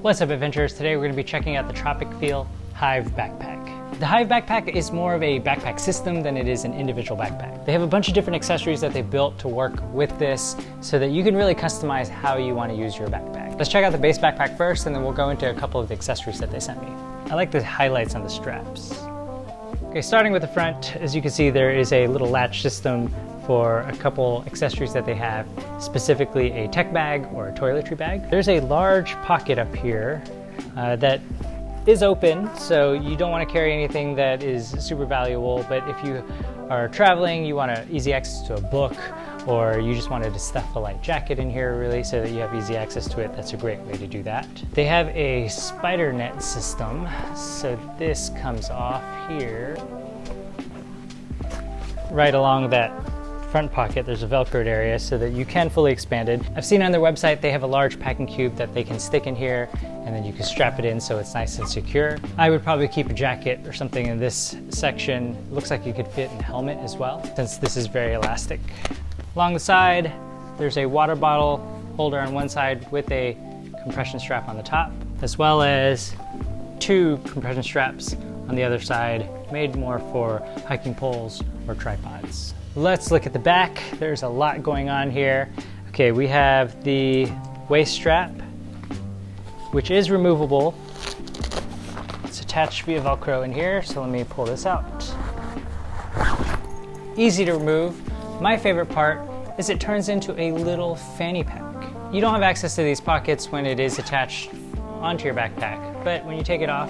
What's up, adventurers? Today we're going to be checking out the Tropicfeel Hive backpack. The Hive backpack is more of a backpack system than it is an individual backpack. They have a bunch of different accessories that they built to work with this so that you can really customize how you want to use your backpack. Let's check out the base backpack first, and then we'll go into a couple of the accessories that they sent me. I like the highlights on the straps. Okay, starting with the front, as you can see, there is a little latch system for a couple accessories that they have, specifically a tech bag or a toiletry bag. There's a large pocket up here that is open, so you don't want to carry anything that is super valuable, but if you are traveling, you want easy access to a book, or you just wanted to stuff a light jacket in here really so that you have easy access to it, that's a great way to do that. They have a spider net system, so this comes off here. Right along that front pocket, there's a velcroed area so that you can fully expand it. I've seen on their website they have a large packing cube that they can stick in here, and then you can strap it in so it's nice and secure. I would probably keep a jacket or something in this section. It looks like you could fit a helmet as well, since this is very elastic. Along the side, there's a water bottle holder on one side with a compression strap on the top, as well as two compression straps on the other side, made more for hiking poles or tripods. Let's look at the back. There's a lot going on here. Okay, we have the waist strap, which is removable. It's attached via Velcro in here, so let me pull this out. Easy to remove. My favorite part is it turns into a little fanny pack. You don't have access to these pockets when it is attached onto your backpack, but when you take it off,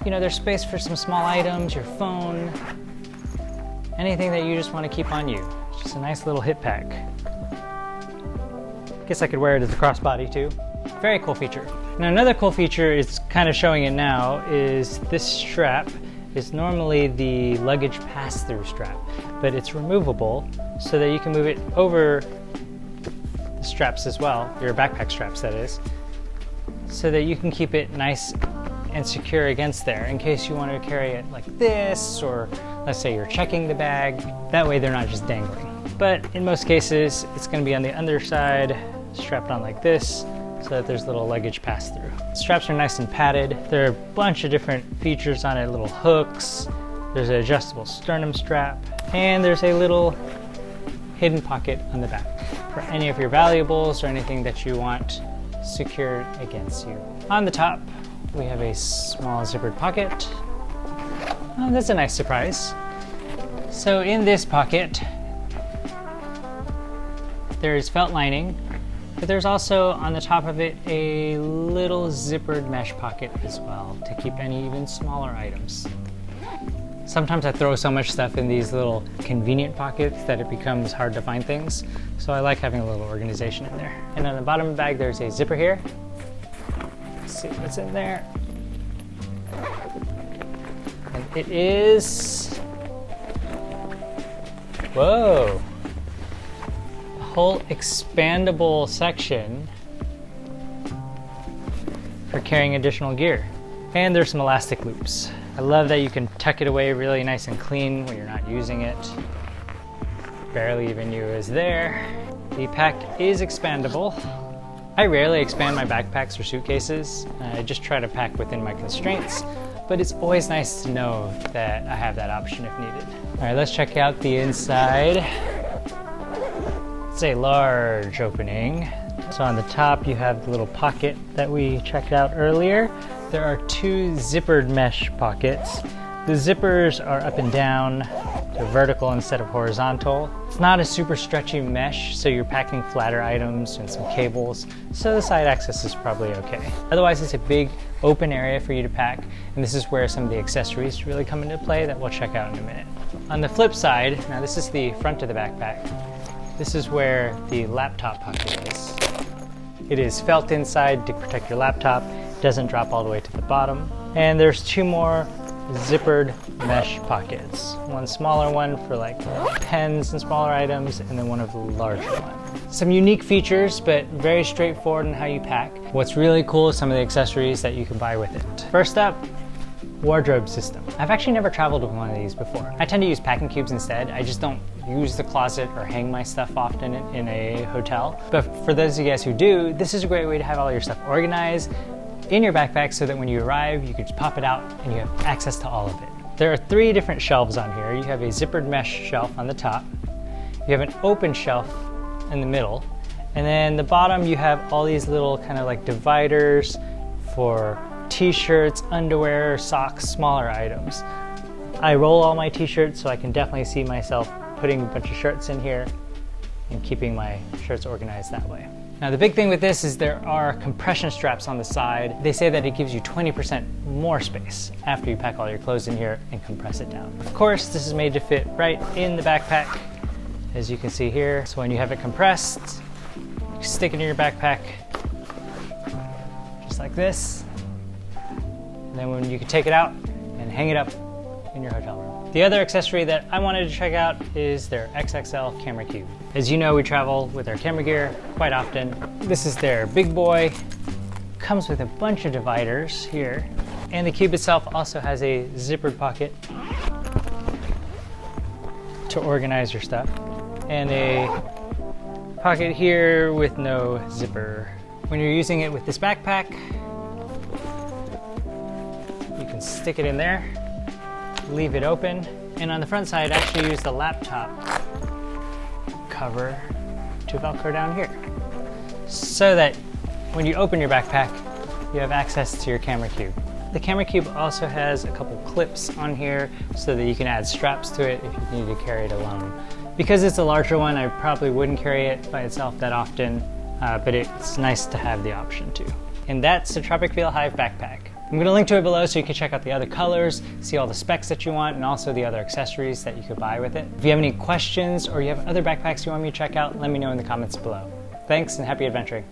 you know, there's space for some small items, your phone, anything that you just want to keep on you. It's just a nice little hip pack. Guess I could wear it as a crossbody too. Very cool feature. Now another cool feature is kind of showing it now is this strap is normally the luggage pass-through strap, but it's removable so that you can move it over the straps as well, your backpack straps that is, so that you can keep it nice and secure against there in case you want to carry it like this, or let's say you're checking the bag. That way they're not just dangling. But in most cases, it's going to be on the underside, strapped on like this, so that there's little luggage pass-through. Straps are nice and padded. There are a bunch of different features on it, little hooks. There's an adjustable sternum strap, and there's a little hidden pocket on the back for any of your valuables or anything that you want secured against you. On the top, we have a small zippered pocket. Oh, that's a nice surprise. So in this pocket, there's felt lining, but there's also on the top of it a little zippered mesh pocket as well to keep any even smaller items. Sometimes I throw so much stuff in these little convenient pockets that it becomes hard to find things, so I like having a little organization in there. And on the bottom of the bag, there's a zipper here. Let's see what's in there. And it is, whoa, a whole expandable section for carrying additional gear. And there's some elastic loops. I love that you can tuck it away really nice and clean when you're not using it. Barely even knew it was there. The pack is expandable. I rarely expand my backpacks or suitcases. I just try to pack within my constraints, but it's always nice to know that I have that option if needed. All right, let's check out the inside. It's a large opening. So on the top, you have the little pocket that we checked out earlier. There are two zippered mesh pockets. The zippers are up and down. They're vertical instead of horizontal. It's not a super stretchy mesh, so you're packing flatter items and some cables, so the side access is probably okay. Otherwise, it's a big open area for you to pack, and this is where some of the accessories really come into play that we'll check out in a minute. On the flip side, now this is the front of the backpack. This is where the laptop pocket is. It is felt inside to protect your laptop. It doesn't drop all the way to the bottom. And there's two more zippered mesh pockets. One smaller one for like pens and smaller items, and then one of the larger ones. Some unique features, but very straightforward in how you pack. What's really cool is some of the accessories that you can buy with it. First up, wardrobe system. I've actually never traveled with one of these before. I tend to use packing cubes instead. I just don't use the closet or hang my stuff often in a hotel. But for those of you guys who do, this is a great way to have all your stuff organized in your backpack so that when you arrive, you can just pop it out and you have access to all of it. There are 3 different shelves on here. You have a zippered mesh shelf on the top. You have an open shelf in the middle. And then the bottom, you have all these little kind of like dividers for t-shirts, underwear, socks, smaller items. I roll all my t-shirts so I can definitely see myself putting a bunch of shirts in here and keeping my shirts organized that way. Now the big thing with this is there are compression straps on the side. They say that it gives you 20% more space after you pack all your clothes in here and compress it down. Of course, this is made to fit right in the backpack, as you can see here. So when you have it compressed, you stick it in your backpack, just like this. And then when you can take it out and hang it up in your hotel room. The other accessory that I wanted to check out is their XXL camera cube. As you know, we travel with our camera gear quite often. This is their big boy. Comes with a bunch of dividers here. And the cube itself also has a zippered pocket to organize your stuff. And a pocket here with no zipper. When you're using it with this backpack, you can stick it in there, leave it open, and on the front side, actually use the laptop cover to Velcro down here. So that when you open your backpack, you have access to your camera cube. The camera cube also has a couple clips on here so that you can add straps to it if you need to carry it alone. Because it's a larger one, I probably wouldn't carry it by itself that often, but it's nice to have the option to. And that's the Tropicfeel Hive backpack. I'm going to link to it below so you can check out the other colors, see all the specs that you want, and also the other accessories that you could buy with it. If you have any questions or you have other backpacks you want me to check out, let me know in the comments below. Thanks and happy adventuring.